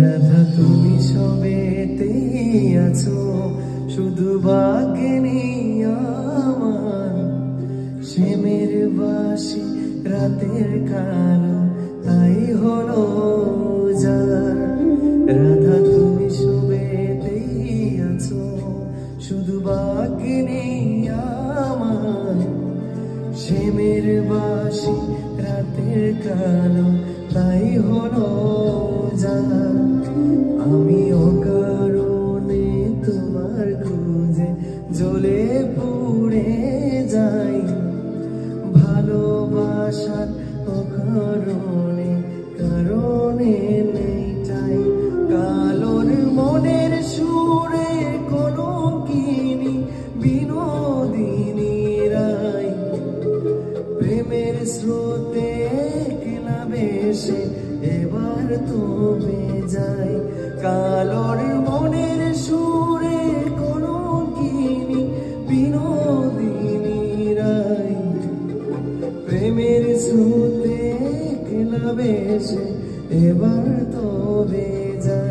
রাধা তুমি সবেতেই আছো, শুধু ভাগ্যে নেই আমার। শ্যামের বাসি রাতের কালো, তাই হলো যার। রাধা তুমি সবেতেই আছো, শুধু ভাগ্যে নেই আমার। শ্যামের বাসি রাতের কালো, তাই হলো যার। আমি অকারণে তোমার খুঁজে জ্বলে পুড়ে যাই, ভালোবাসার অকারণে কারণে নেই ঠাই। কালোর মনের সুরে কোনো কিনি বিনোদিনী রাই, প্রেমের স্রোতে একলা ভেসে এবার তবে যাই। কালোর মনের সুরে কোনো কিনি বিনোদিনী রাই, প্রেমের স্রোতে একলা ভেসে এবার তবে যাই।